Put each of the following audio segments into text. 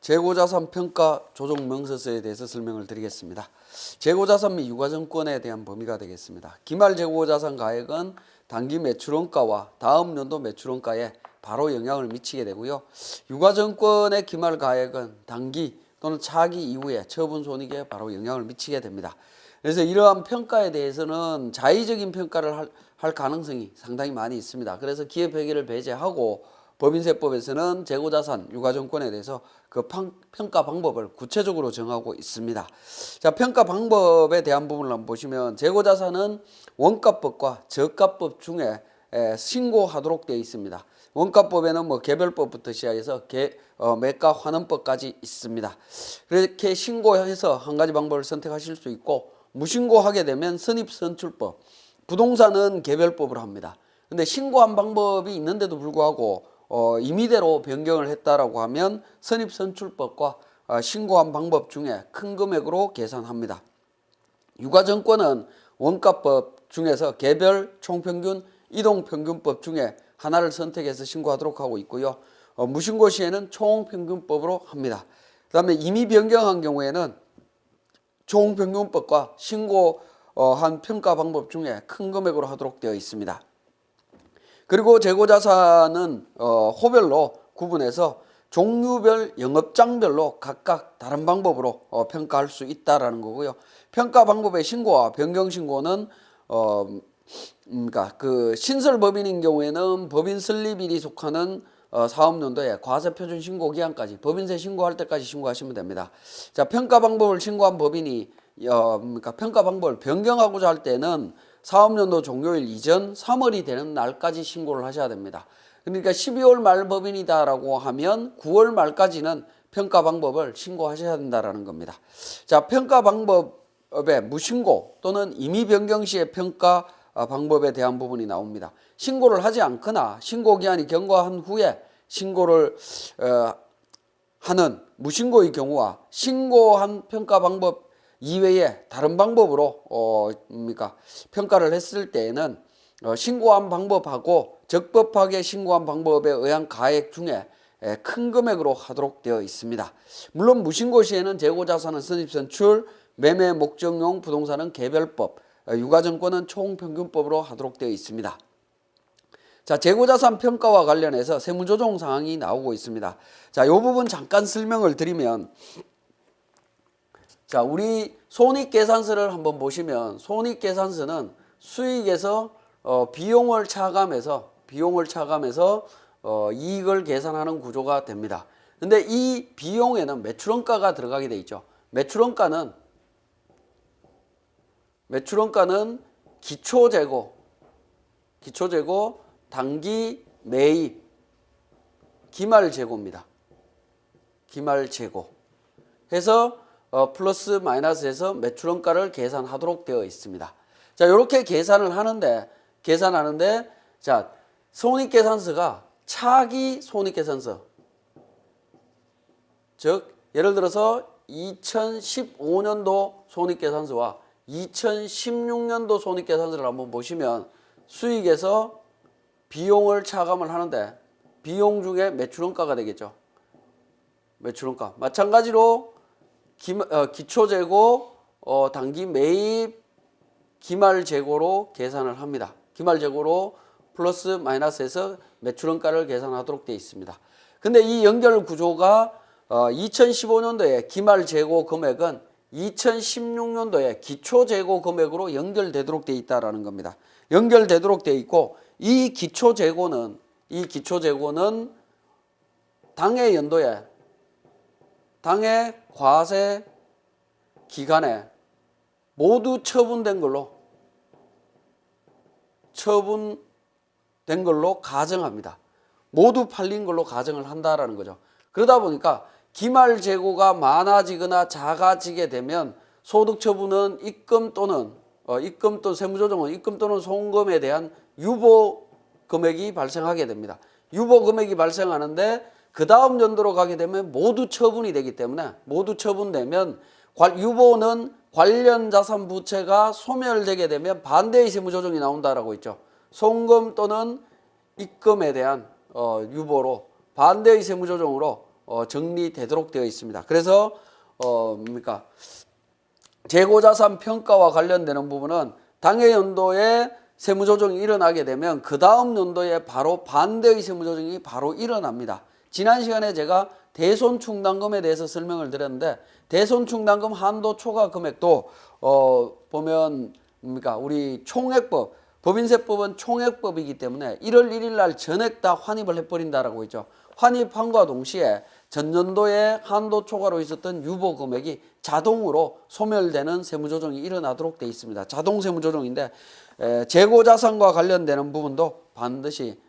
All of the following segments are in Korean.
재고자산 평가 조정 명세서에 대해서 설명을 드리겠습니다. 재고자산 및 유가증권에 대한 범위가 되겠습니다. 기말 재고자산 가액은 당기 매출원가와 다음 연도 매출원가에 바로 영향을 미치게 되고요. 유가증권의 기말 가액은 당기 또는 차기 이후에 처분 손익에 바로 영향을 미치게 됩니다. 그래서 이러한 평가에 대해서는 자의적인 평가를 할 가능성이 상당히 많이 있습니다. 그래서 기업회계를 배제하고 법인세법에서는 재고자산, 유가증권에 대해서 그 평가 방법을 구체적으로 정하고 있습니다. 자, 평가 방법에 대한 부분을 한번 보시면 재고자산은 원가법과 저가법 중에 신고하도록 되어 있습니다. 원가법에는 개별법부터 시작해서 매가 환원법까지 있습니다. 그렇게 신고해서 한 가지 방법을 선택하실 수 있고, 무신고하게 되면 선입선출법, 부동산은 개별법으로 합니다. 근데 신고한 방법이 있는데도 불구하고 임의대로 변경을 했다라고 하면 선입선출법과 신고한 방법 중에 큰 금액으로 계산합니다. 유가증권은 원가법 중에서 개별 총평균 이동평균법 중에 하나를 선택해서 신고하도록 하고 있고요. 무신고 시에는 총평균법으로 합니다. 그 다음에 임의 변경한 경우에는 총평균법과 신고한 평가 방법 중에 큰 금액으로 하도록 되어 있습니다. 그리고 재고자산은 호별로 구분해서 종류별 영업장별로 각각 다른 방법으로 평가할 수 있다라는 거고요. 평가 방법의 신고와 변경 신고는 그러니까 그 신설법인인 경우에는 법인 설립일이 속하는 사업연도에 과세표준 신고 기한까지 법인세 신고할 때까지 신고하시면 됩니다. 자, 평가 방법을 신고한 법인이 그러니까 평가 방법을 변경하고자 할 때는 사업연도 종료일 이전 3월이 되는 날까지 신고를 하셔야 됩니다. 그러니까 12월 말 법인이다라고 하면 9월 말까지는 평가 방법을 신고하셔야 된다라는 겁니다. 자, 평가 방법의 무신고 또는 임의 변경 시의 평가 방법에 대한 부분이 나옵니다. 신고를 하지 않거나 신고 기한이 경과한 후에 신고를 하는 무신고의 경우와 신고한 평가 방법 이외에 다른 방법으로 평가를 했을 때에는 신고한 방법하고 적법하게 신고한 방법에 의한 가액 중에 큰 금액으로 하도록 되어 있습니다. 물론 무신고 시에는 재고자산은 선입선출, 매매 목적용 부동산은 개별법, 유가증권은 총평균법으로 하도록 되어 있습니다. 자, 재고자산 평가와 관련해서 세무조정 사항이 나오고 있습니다. 자, 이 부분 잠깐 설명을 드리면, 자, 우리 손익계산서를 한번 보시면 손익계산서는 수익에서 비용을 차감해서 이익을 계산하는 구조가 됩니다. 근데 이 비용에는 매출원가가 들어가게 돼 있죠. 매출원가는 기초재고, 당기 매입, 기말재고입니다. 기말재고 해서 플러스 마이너스해서 매출원가를 계산하도록 되어 있습니다. 자, 이렇게 계산하는데 자, 손익계산서가 차기 손익계산서, 즉 예를 들어서 2015년도 손익계산서와 2016년도 손익계산서를 한번 보시면 수익에서 비용을 차감을 하는데 비용 중에 매출원가가 되겠죠. 매출원가. 마찬가지로 기초재고, 당기 매입, 기말재고로 계산을 합니다. 기말재고로 플러스 마이너스해서 매출원가를 계산하도록 되어 있습니다. 근데 이 연결 구조가 2015년도에 기말재고 금액은 2016년도에 기초재고 금액으로 연결되도록 되어 있다는 겁니다. 연결되도록 되어 있고, 이 기초재고는 당해 연도에 당해 과세 기간에 모두 처분된 걸로 가정합니다. 모두 팔린 걸로 가정을 한다라는 거죠. 그러다 보니까 기말 재고가 많아지거나 작아지게 되면 소득 처분은 입금 또는 세무조정은 입금 또는 송금에 대한 유보 금액이 발생하게 됩니다. 유보 금액이 발생하는데 그 다음 연도로 가게 되면 모두 처분이 되기 때문에 모두 처분되면 유보는 관련 자산 부채가 소멸되게 되면 반대의 세무조정이 나온다라고 했죠. 송금 또는 입금에 대한 유보로 반대의 세무조정으로 정리되도록 되어 있습니다. 그래서 뭡니까? 재고자산 평가와 관련되는 부분은 당해 연도에 세무조정이 일어나게 되면 그 다음 연도에 바로 반대의 세무조정이 바로 일어납니다. 지난 시간에 제가 대손충당금에 대해서 설명을 드렸는데 대손충당금 한도 초과 금액도 보면 뭡니까? 우리 총액법, 법인세법은 총액법이기 때문에 1월 1일 날 전액 다 환입을 해버린다라고 했죠. 환입함과 동시에 전년도에 한도 초과로 있었던 유보 금액이 자동으로 소멸되는 세무조정이 일어나도록 되어 있습니다. 자동 세무조정인데 재고자산과 관련되는 부분도 반드시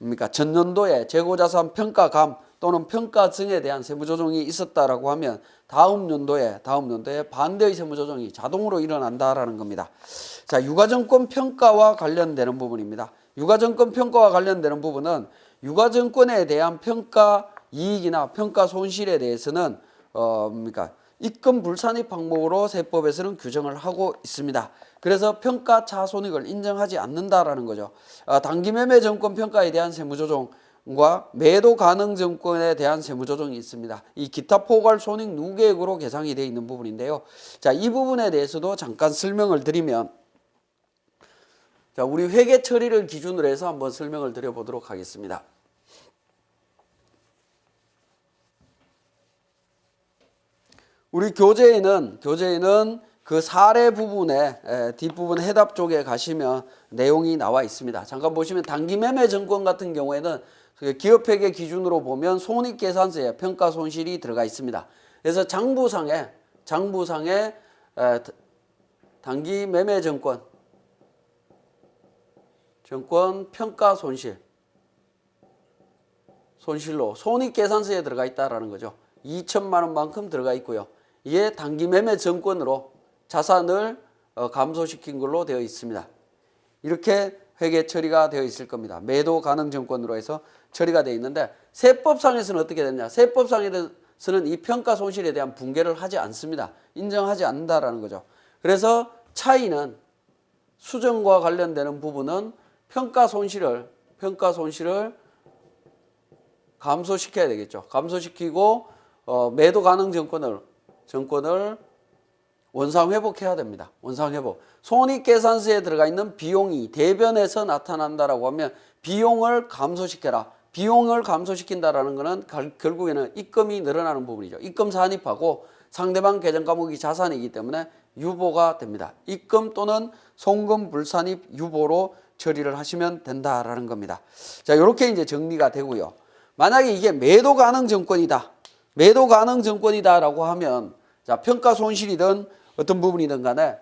뭡니까? 전년도에 재고자산 평가감 또는 평가증에 대한 세무조정이 있었다라고 하면 다음 연도에 반대의 세무조정이 자동으로 일어난다라는 겁니다. 자, 유가증권 평가와 관련되는 부분입니다. 유가증권 평가와 관련되는 부분은 유가증권에 대한 평가 이익이나 평가 손실에 대해서는 뭡니까? 입금 불산입 항목으로 세법에서는 규정을 하고 있습니다. 그래서 평가 차손익을 인정하지 않는다라는 거죠. 단기매매 증권 평가에 대한 세무조정과 매도 가능 증권에 대한 세무조정이 있습니다. 이 기타 포괄 손익 누계액으로 계상이 되어 있는 부분인데요. 자, 이 부분에 대해서도 잠깐 설명을 드리면, 자, 우리 회계 처리를 기준으로 해서 한번 설명을 드려보도록 하겠습니다. 우리 교재에는 그 사례 부분에 뒷부분 해답 쪽에 가시면 내용이 나와 있습니다. 잠깐 보시면 단기매매 증권 같은 경우에는 기업회계 기준으로 보면 손익계산서에 평가손실이 들어가 있습니다. 그래서 장부상에 단기매매 증권 평가손실로 손익계산서에 들어가 있다라는 거죠. 2천만 원만큼 들어가 있고요. 이게 단기매매 증권으로 자산을 감소시킨 걸로 되어 있습니다. 이렇게 회계 처리가 되어 있을 겁니다. 매도 가능 증권으로 해서 처리가 되어 있는데 세법상에서는 어떻게 되느냐? 세법상에서는 이 평가 손실에 대한 분개를 하지 않습니다. 인정하지 않는다라는 거죠. 그래서 차이는 수정과 관련되는 부분은 평가 손실을 감소시켜야 되겠죠. 감소시키고 매도 가능 증권을 원상 회복해야 됩니다. 원상 회복. 손익계산서에 들어가 있는 비용이 대변에서 나타난다라고 하면 비용을 감소시켜라. 비용을 감소시킨다라는 것은 결국에는 입금이 늘어나는 부분이죠. 입금 산입하고 상대방 계정 과목이 자산이기 때문에 유보가 됩니다. 입금 또는 송금 불산입 유보로 처리를 하시면 된다라는 겁니다. 자, 이렇게 이제 정리가 되고요. 만약에 이게 매도 가능 증권이다라고 하면, 자, 평가 손실이든 어떤 부분이든 간에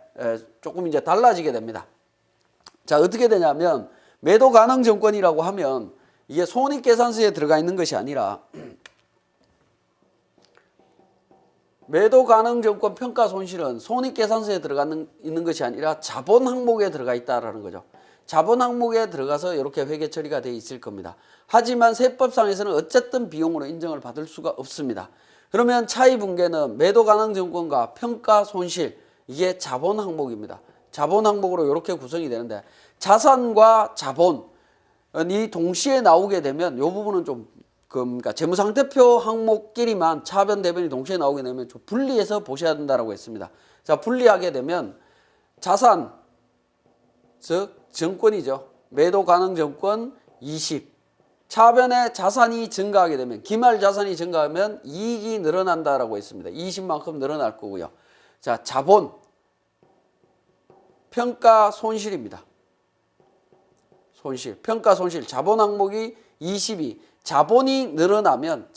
조금 이제 달라지게 됩니다. 자, 어떻게 되냐면 매도 가능 증권이라고 하면 이게 손익계산서에 들어가 있는 것이 아니라 매도 가능 증권 평가 손실은 손익계산서에 들어가 있는 것이 아니라 자본 항목에 들어가 있다라는 거죠. 자본 항목에 들어가서 이렇게 회계 처리가 되어 있을 겁니다. 하지만 세법상에서는 어쨌든 비용으로 인정을 받을 수가 없습니다. 그러면 차이 분계는 매도 가능 증권과 평가 손실, 이게 자본 항목입니다. 자본 항목으로 이렇게 구성이 되는데 자산과 자본이 동시에 나오게 되면 이 부분은 좀 그러니까 재무상태표 항목끼리만 차변 대변이 동시에 나오게 되면 좀 분리해서 보셔야 된다라고 했습니다. 자, 분리하게 되면 자산, 즉 증권이죠. 매도 가능 증권 20. 차변에 자산이 증가하게 되면, 기말 자산이 증가하면 이익이 늘어난다라고 했습니다. 20만큼 늘어날 거고요. 자, 자본, 평가 손실입니다. 손실, 평가 손실, 자본 항목이 20이 자본이 늘어나면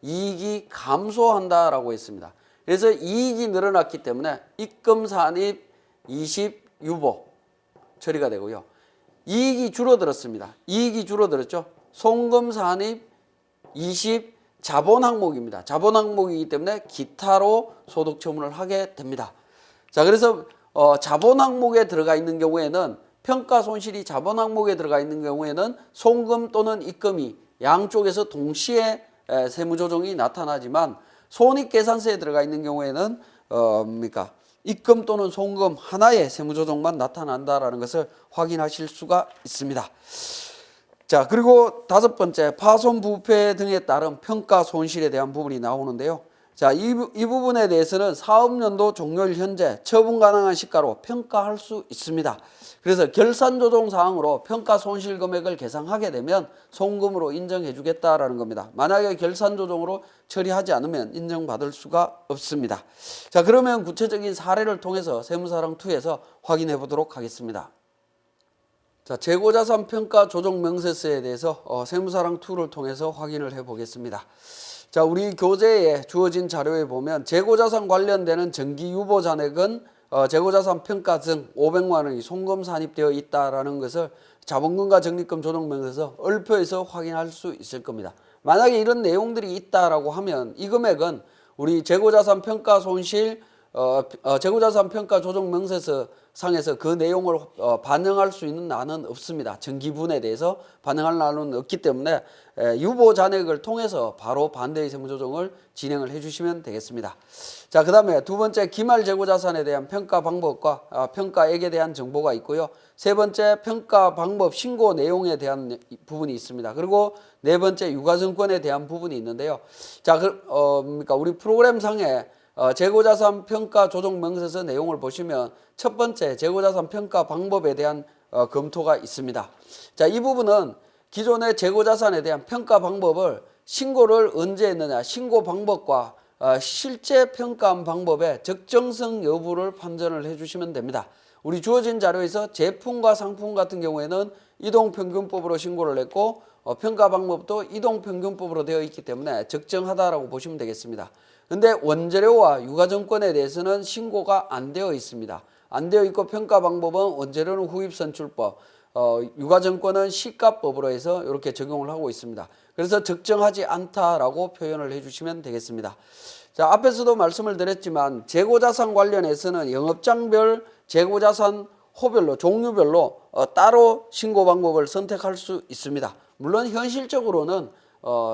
이익이 감소한다라고 했습니다. 그래서 이익이 늘어났기 때문에 입금 산입 20 유보 처리가 되고요. 이익이 줄어들었습니다. 이익이 줄어들었죠. 송금 산입 20 자본 항목입니다. 자본 항목이기 때문에 기타로 소득 처분을 하게 됩니다. 자, 그래서 자본 항목에 들어가 있는 경우에는 평가 손실이 자본 항목에 들어가 있는 경우에는 송금 또는 입금이 양쪽에서 동시에 세무조정이 나타나지만 손익계산서에 들어가 있는 경우에는 입금 또는 송금 하나의 세무조정만 나타난다라는 것을 확인하실 수가 있습니다. 자, 그리고 다섯 번째, 파손 부패 등에 따른 평가 손실에 대한 부분이 나오는데요. 자, 이 부분에 대해서는 사업연도 종료일 현재 처분 가능한 시가로 평가할 수 있습니다. 그래서 결산 조정 사항으로 평가 손실 금액을 계상하게 되면 송금으로 인정해 주겠다라는 겁니다. 만약에 결산 조정으로 처리하지 않으면 인정받을 수가 없습니다. 자, 그러면 구체적인 사례를 통해서 세무사랑2에서 확인해 보도록 하겠습니다. 자, 재고자산 평가 조정 명세서에 대해서 세무사랑2를 통해서 확인을 해 보겠습니다. 자, 우리 교재에 주어진 자료에 보면 재고자산 관련되는 정기유보 잔액은 재고자산 평가증 500만 원이 송금 산입되어 있다라는 것을 자본금과 적립금 조정명세서 얼표에서 확인할 수 있을 겁니다. 만약에 이런 내용들이 있다라고 하면 이 금액은 우리 재고자산 평가 손실 재고자산 평가 조정 명세서 상에서 그 내용을 반영할 수 있는 난은 없습니다. 정기분에 대해서 반영할 난은 없기 때문에 유보 잔액을 통해서 바로 반대의 세무조정을 진행을 해주시면 되겠습니다. 자, 그 다음에 두 번째, 기말 재고자산에 대한 평가 방법과 평가액에 대한 정보가 있고요. 세 번째, 평가 방법 신고 내용에 대한 부분이 있습니다. 그리고 네 번째, 유가증권에 대한 부분이 있는데요. 자, 그러니까 우리 프로그램상에 재고자산 평가 조정 명세서 내용을 보시면 첫 번째, 재고자산 평가 방법에 대한 검토가 있습니다. 자, 이 부분은 기존의 재고자산에 대한 평가 방법을 신고를 언제 했느냐, 신고 방법과 실제 평가한 방법의 적정성 여부를 판단을 해주시면 됩니다. 우리 주어진 자료에서 제품과 상품 같은 경우에는 이동평균법으로 신고를 했고 평가 방법도 이동평균법으로 되어 있기 때문에 적정하다라고 보시면 되겠습니다. 근데 원재료와 유가증권에 대해서는 신고가 안 되어 있습니다. 안 되어 있고 평가 방법은 원재료는 후입선출법, 유가증권은 시가법으로 해서 이렇게 적용을 하고 있습니다. 그래서 적정하지 않다라고 표현을 해주시면 되겠습니다. 자, 앞에서도 말씀을 드렸지만 재고자산 관련해서는 영업장별 재고자산 호별로 종류별로 따로 신고 방법을 선택할 수 있습니다. 물론 현실적으로는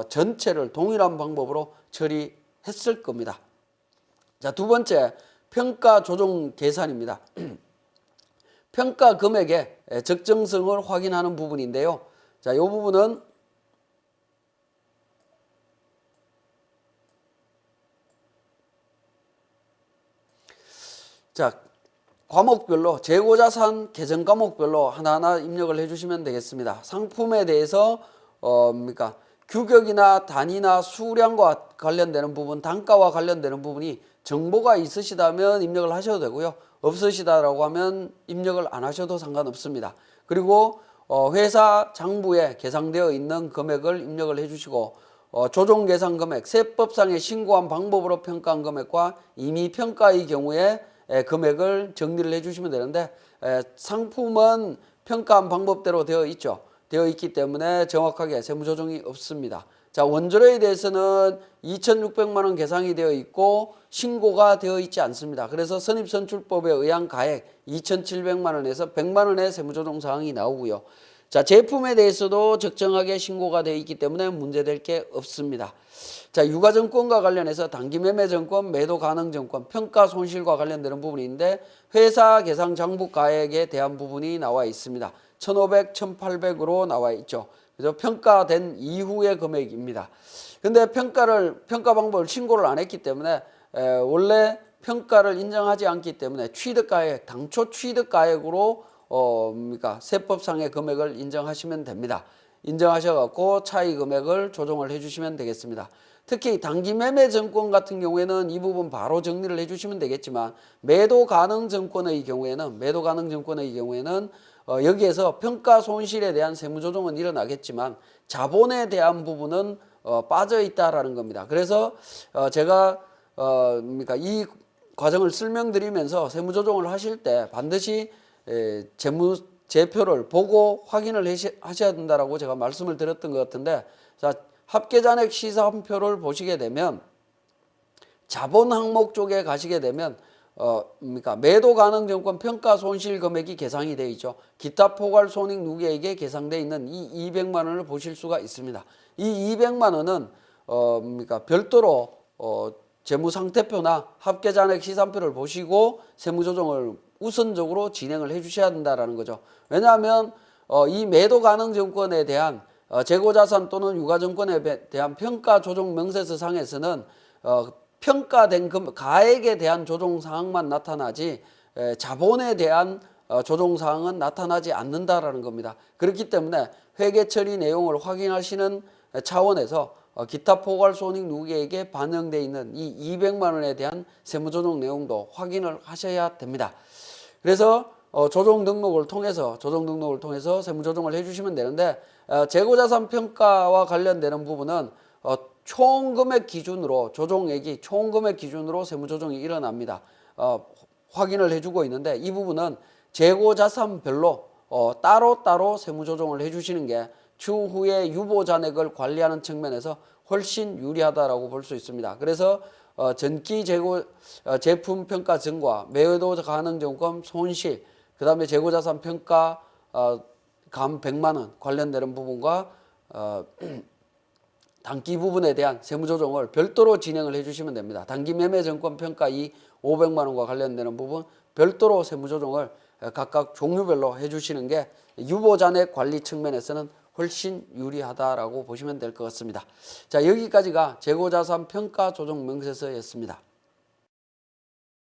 전체를 동일한 방법으로 처리했을 겁니다. 자, 두 번째, 평가 조정 계산입니다. 평가 금액의 적정성을 확인하는 부분인데요. 자, 이 부분은 자, 과목별로 재고자산 계정 과목별로 하나하나 입력을 해주시면 되겠습니다. 상품에 대해서 그러니까 규격이나 단위나 수량과 관련되는 부분, 단가와 관련되는 부분이 정보가 있으시다면 입력을 하셔도 되고요. 없으시다라고 하면 입력을 안 하셔도 상관없습니다. 그리고 회사 장부에 계상되어 있는 금액을 입력을 해주시고 조정 계산 금액, 세법상에 신고한 방법으로 평가한 금액과 이미 평가의 경우에 금액을 정리를 해주시면 되는데 상품은 평가한 방법대로 되어 있죠. 되어 있기 때문에 정확하게 세무조정이 없습니다. 자, 원재료에 대해서는 2,600만 원 계상이 되어 있고 신고가 되어 있지 않습니다. 그래서 선입선출법에 의한 가액 2,700만 원에서 100만 원의 세무조정 사항이 나오고요. 자, 제품에 대해서도 적정하게 신고가 되어 있기 때문에 문제될 게 없습니다. 자, 유가증권과 관련해서 단기매매증권, 매도가능증권, 평가손실과 관련되는 부분인데 회사 계상 장부 가액에 대한 부분이 나와 있습니다. 1,500, 1,800으로 나와 있죠. 그래서 평가된 이후의 금액입니다. 근데 평가 방법을 신고를 안 했기 때문에 원래 평가를 인정하지 않기 때문에 취득가액, 당초 취득가액으로 그러니까 세법상의 금액을 인정하시면 됩니다. 인정하셔갖고 차이 금액을 조정을 해주시면 되겠습니다. 특히 단기매매증권 같은 경우에는 이 부분 바로 정리를 해주시면 되겠지만 매도가능증권의 경우에는 여기에서 평가 손실에 대한 세무조정은 일어나겠지만 자본에 대한 부분은 빠져 있다라는 겁니다. 그래서 제가 그러니까 이 과정을 설명드리면서 세무조정을 하실 때 반드시 재무제표를 보고 확인을 하셔야 된다라고 제가 말씀을 드렸던 것 같은데, 자, 합계잔액 시산표를 보시게 되면 자본 항목 쪽에 가시게 되면 그러니까 매도가능증권 평가 손실 금액이 계상이 되어 있죠. 기타 포괄 손익 누계액에 계상되어 있는 이 200만 원을 보실 수가 있습니다. 이 200만 원은 그러니까 별도로 재무상태표나 합계잔액 시산표를 보시고 세무조정을 우선적으로 진행을 해 주셔야 된다라는 거죠. 왜냐하면 이 매도 가능 증권에 대한 재고자산 또는 유가증권에 대한 평가 조정 명세서 상에서는 평가된 가액에 대한 조정 사항만 나타나지 자본에 대한 조정 사항은 나타나지 않는다라는 겁니다. 그렇기 때문에 회계 처리 내용을 확인하시는 차원에서 기타 포괄 손익 누계액에 반영되어 있는 이 200만 원에 대한 세무조정 내용도 확인을 하셔야 됩니다. 그래서 조정 등록을 통해서 세무조정을 해주시면 되는데 재고자산 평가와 관련되는 부분은 총 금액 기준으로 조정액이 총 금액 기준으로 세무조정이 일어납니다. 확인을 해주고 있는데 이 부분은 재고자산별로 따로따로 세무조정을 해주시는 게 추후에 유보잔액을 관리하는 측면에서 훨씬 유리하다라고 볼 수 있습니다. 그래서 전기 재고 제품 평가 증가, 매도 가능 증권 손실, 그 다음에 재고자산 평가 감 100만 원 관련되는 부분과 단기 부분에 대한 세무조정을 별도로 진행을 해주시면 됩니다. 단기 매매 증권 평가 이 500만 원과 관련되는 부분 별도로 세무조정을 각각 종류별로 해주시는 게 유보잔액 관리 측면에서는 훨씬 유리하다라고 보시면 될 것 같습니다. 자, 여기까지가 재고자산 평가 조정 명세서였습니다.